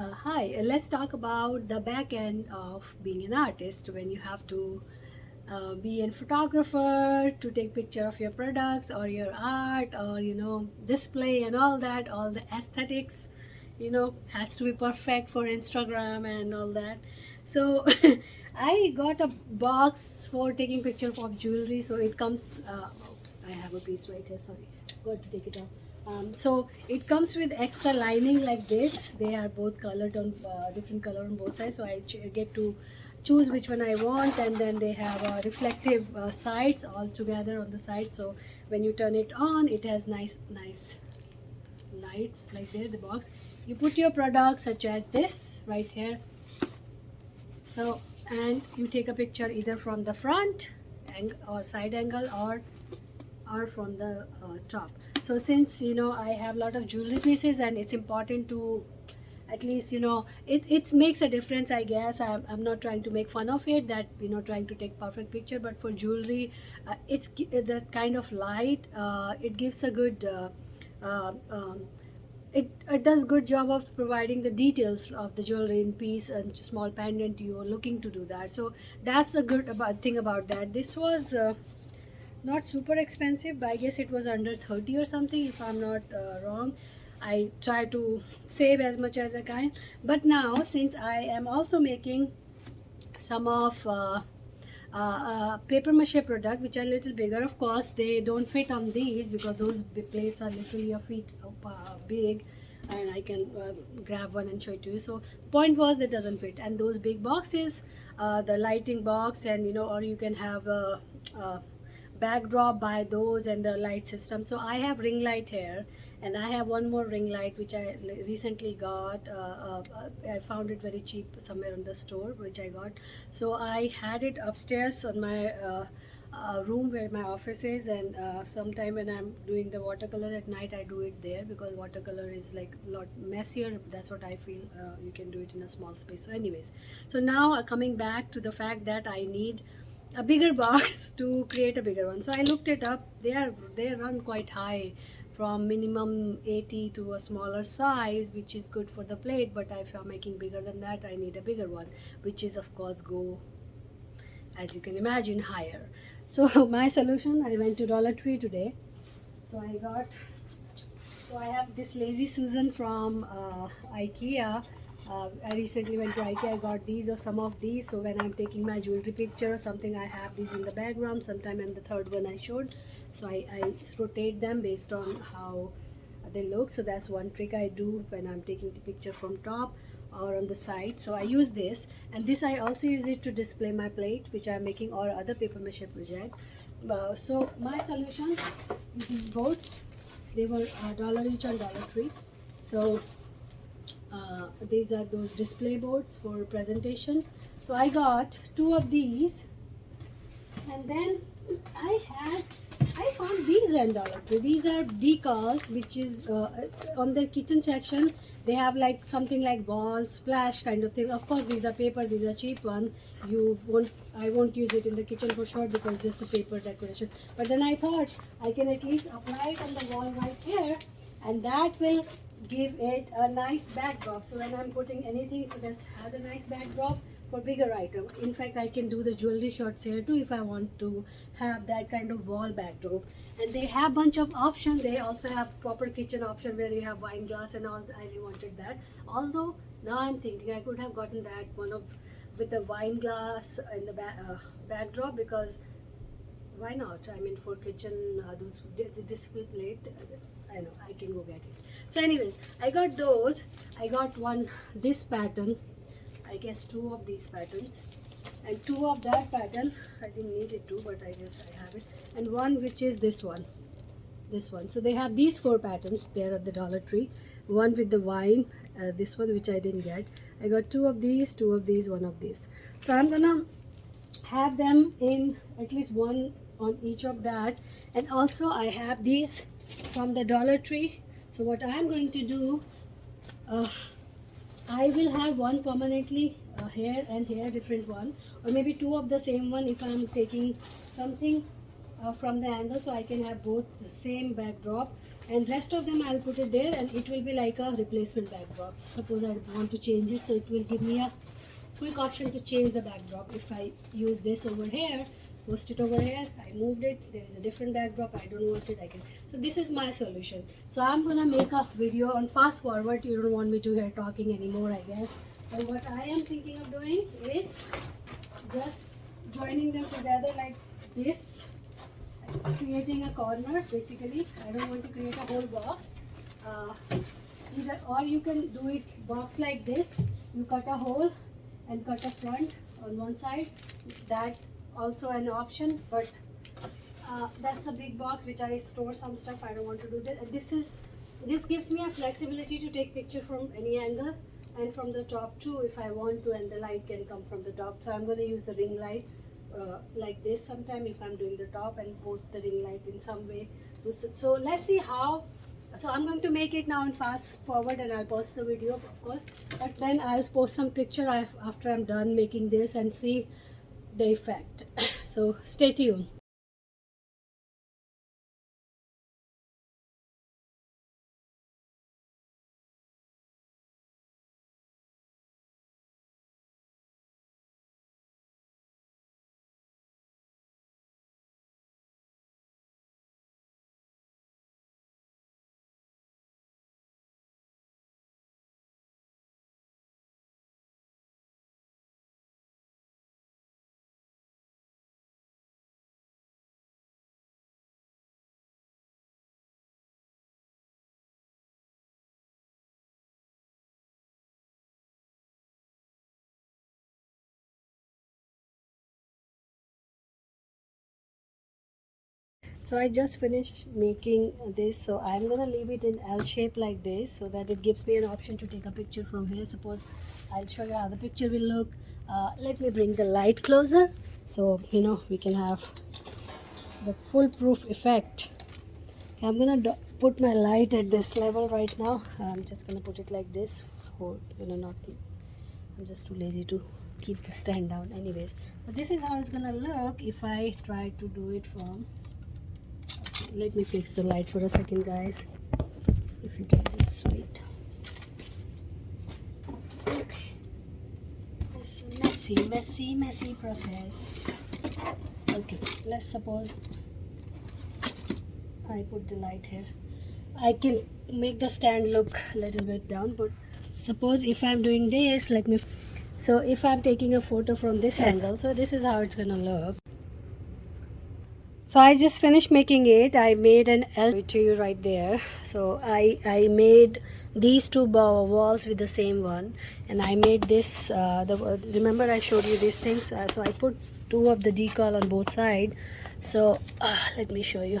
Hi, let's talk about the back end of being an artist when you have to be a photographer to take picture of your products or your art or display and all the aesthetics has to be perfect for Instagram and all that. So I got a box for taking picture of jewelry. So it comes oops, I have a piece right here, sorry, got to take it out. So it comes with extra lining like this. They are both colored on different color on both sides, so I get to choose which one I want. And then they have reflective sides all together on the side, so when you turn it on it has nice lights like there. The box, you put your products such as this right here. So, and you take a picture either from the front or side angle, or from the top. So since I have a lot of jewelry pieces, and it's important to at least it makes a difference, I guess. I'm not trying to make fun of it, that trying to take perfect picture, but for jewelry, that kind of light, it gives a good uh, um, it does good job of providing the details of the jewelry in piece and small pendant you are looking to do that. So that's a good thing about that. This was not super expensive, but I guess it was under 30 or something, if I'm not wrong. I try to save as much as I can. But now, since I am also making some of paper mache product which are a little bigger, of course they don't fit on these because those plates are literally a feet big, and I can grab one and show it to you. So point was that doesn't fit, and those big boxes, the lighting box, and or you can have a backdrop by those and the light system. So I have ring light here, and I have one more ring light which I recently got. I found it very cheap somewhere in the store, which I got. So I had it upstairs on my room where my office is, and sometime when I'm doing the watercolor at night, I do it there because watercolor is like a lot messier. That's what I feel. You can do it in a small space. So anyways, so now coming back to the fact that I need a bigger box to create a bigger one. So I looked it up. They run quite high, from minimum 80 to a smaller size, which is good for the plate. But if I'm making bigger than that, I need a bigger one, which is of course go, as you can imagine, higher. So my solution, I went to Dollar Tree today. So I have this Lazy Susan from IKEA. I recently went to IKEA. I got these or some of these. So when I'm taking my jewelry picture or something, I have these in the background. Sometime, and the third one I showed. So I rotate them based on how they look. So that's one trick I do when I'm taking the picture from top or on the side. So I use this, and this I also use it to display my plate which I'm making, or other paper mache project. So my solution with these boards, they were dollar each on Dollar Tree. So these are those display boards for presentation. So I got two of these, and then I found these in Dollar Tree. These are decals, which is on the kitchen section. They have like something like wall splash kind of thing. Of course, these are paper. These are cheap one. I won't use it in the kitchen for sure because it's just a paper decoration. But then I thought I can at least apply it on the wall right here, and that will give it a nice backdrop. So when I'm putting anything, so this has a nice backdrop for bigger item. In fact, I can do the jewelry shots here too if I want to have that kind of wall backdrop. And they have bunch of options. They also have proper kitchen option where you have wine glass and all. I really wanted that. Although now I'm thinking I could have gotten that one of with the wine glass in the backdrop, because why not? I mean, for kitchen, those the display plate, I know I can go get it. So anyways, I got those. I got one this pattern, I guess two of these patterns, and two of that pattern. I didn't need it to, but I guess I have it. And one which is this one, this one. So they have these four patterns there at the Dollar Tree. One with the wine, this one which I didn't get. I got two of these, one of these. So I'm gonna have them in at least one on each of that. And also I have these from the Dollar Tree. So what I'm going to do, uh, I will have one permanently here and here, different one, or maybe two of the same one if I'm taking something from the angle, so I can have both the same backdrop, and rest of them I'll put it there, and it will be like a replacement backdrop. Suppose I want to change it, so it will give me a quick option to change the backdrop. If I use this over here, post it over here, I moved it, there is a different backdrop, I don't want it, I can. So this is my solution. So I'm gonna make a video on fast forward. You don't want me to hear talking anymore, I guess. So what I am thinking of doing is just joining them together like this, creating a corner. Basically I don't want to create a whole box, either, or you can do it box like this. You cut a hole and cut a front on one side, that also an option, but that's the big box which I store some stuff. I don't want to do that. This gives me a flexibility to take picture from any angle, and from the top too if I want to, and the light can come from the top. So I'm going to use the ring light like this sometime if I'm doing the top, and post the ring light in some way. So let's see how. So I'm going to make it now in fast forward, and I'll post the video of course, but then I'll post some picture after I'm done making this and see the effect. So stay tuned. So I just finished making this, so I'm gonna leave it in L shape like this, so that it gives me an option to take a picture from here. Suppose I'll show you how the picture will look. Let me bring the light closer, so you know we can have the foolproof effect. I'm gonna put my light at this level right now. I'm just gonna put it like this, or not. I'm just too lazy to keep the stand down. Anyways, but this is how it's gonna look if I try to do it from. Let me fix the light for a second, guys. If you can just wait. Okay. It's a messy process. Okay, let's suppose I put the light here. I can make the stand look a little bit down, but suppose if I'm doing this, so if I'm taking a photo from this angle, so this is how it's gonna look. So I just finished making it. I made an L to you right there. So I made these two walls with the same one, and I made this. Remember I showed you these things. So I put two of the decal on both sides. So let me show you.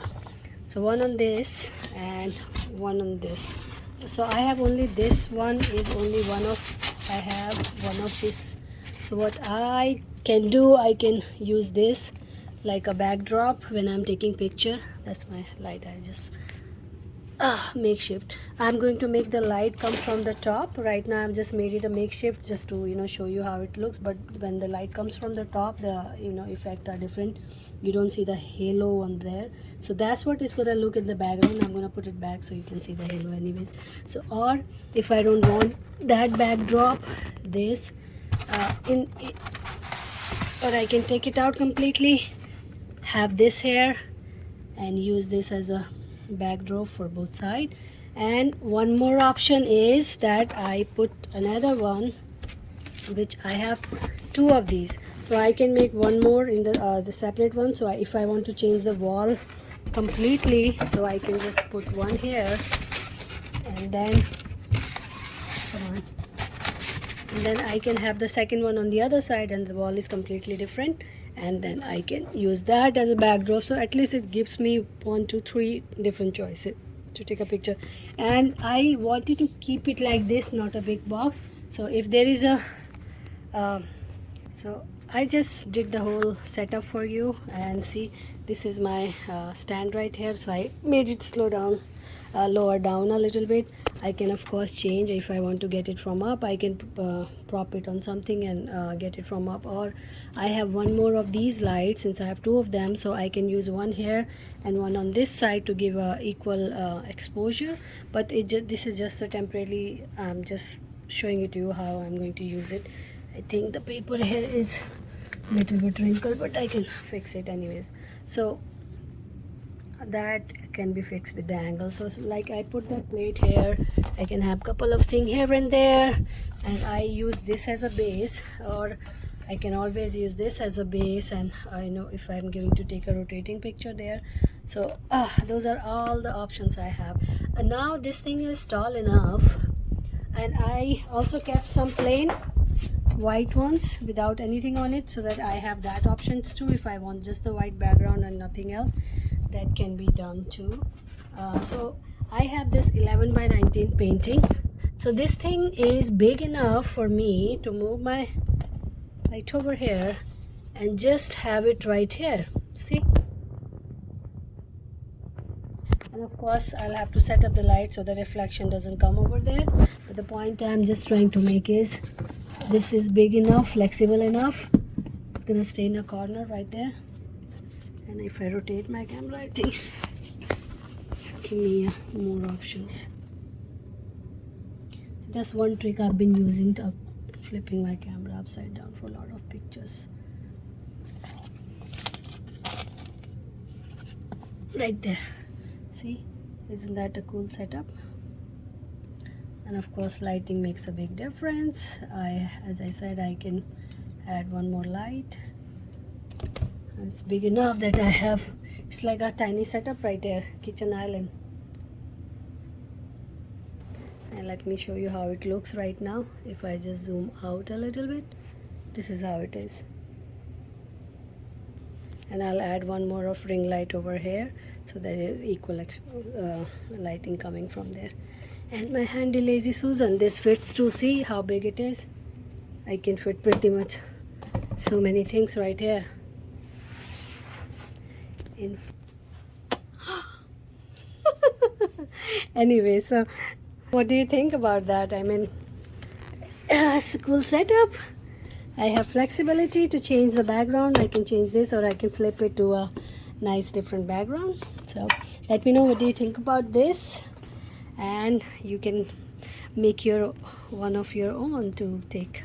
So one on this and one on this. So I have only this one is only one of. I have one of this. So what I can do, I can use this like a backdrop when I'm taking picture. That's my light. I just makeshift. I'm going to make the light come from the top. Right now I've just made it a makeshift just to show you how it looks, but when the light comes from the top, the effect are different. You don't see the halo on there, so that's what it's gonna look in the background. I'm gonna put it back so you can see the halo anyways. So, or if I don't want that backdrop, this or I can take it out completely, have this here and use this as a backdrop for both sides. And one more option is that I put another one, which I have two of these, so I can make one more in the separate one. So if I want to change the wall completely, so I can just put one here, and then come on, and then I can have the second one on the other side, and the wall is completely different, and then I can use that as a backdrop. So at least it gives me 1 2 3 different choices to take a picture. And I wanted to keep it like this, not a big box. So if there is a so I just did the whole setup for you, and see, this is my stand right here. So I made it slow down. lower down a little bit. I can of course change. If I want to get it from up, I can prop it on something and get it from up. Or I have one more of these lights, since I have two of them, so I can use one here and one on this side to give a equal exposure. But this is just a temporarily, just showing it to you how I'm going to use it. I think the paper here is a little bit wrinkled, but I can fix it anyways. So that can be fixed with the angle. So like I put that plate here, I can have couple of things here and there, and I use this as a base, or I can always use this as a base. And I know if I'm going to take a rotating picture there. So those are all the options I have. And now this thing is tall enough, and I also kept some plain white ones without anything on it, so that I have that options too. If I want just the white background and nothing else, that can be done too. So I have this 11 by 19 painting. So this thing is big enough for me to move my light over here and just have it right here. See? And of course I'll have to set up the light so the reflection doesn't come over there. But the point I'm just trying to make is, this is big enough, flexible enough. It's gonna stay in a corner right there. And if I rotate my camera, I think give me more options. So that's one trick I've been using, to flipping my camera upside down for a lot of pictures. Right there. See, isn't that a cool setup? And of course lighting makes a big difference. As I said, I can add one more light. It's big enough that I have, it's like a tiny setup right there, kitchen island. And let me show you how it looks right now. If I just zoom out a little bit, this is how it is. And I'll add one more of ring light over here, so there is equal lighting coming from there. And my handy lazy Susan, this fits too. See how big it is? I can fit pretty much so many things right here. Anyway, so what do you think about that? I mean, it's a cool setup. I have flexibility to change the background. I can change this, or I can flip it to a nice different background. So let me know what do you think about this, and you can make your one of your own to take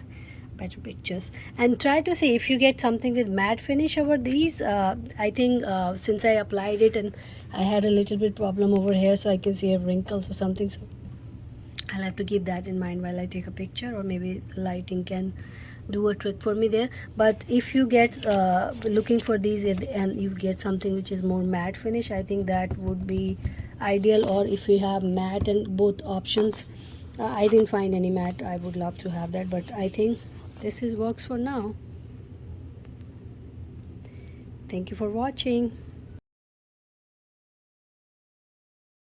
better pictures. And try to see if you get something with matte finish over these. I think since I applied it and I had a little bit problem over here, so I can see a wrinkles or something, so I'll have to keep that in mind while I take a picture, or maybe the lighting can do a trick for me there. But if you get looking for these and you get something which is more matte finish, I think that would be ideal. Or if you have matte and both options, I didn't find any matte, I would love to have that, but I think this is works for now. Thank you for watching.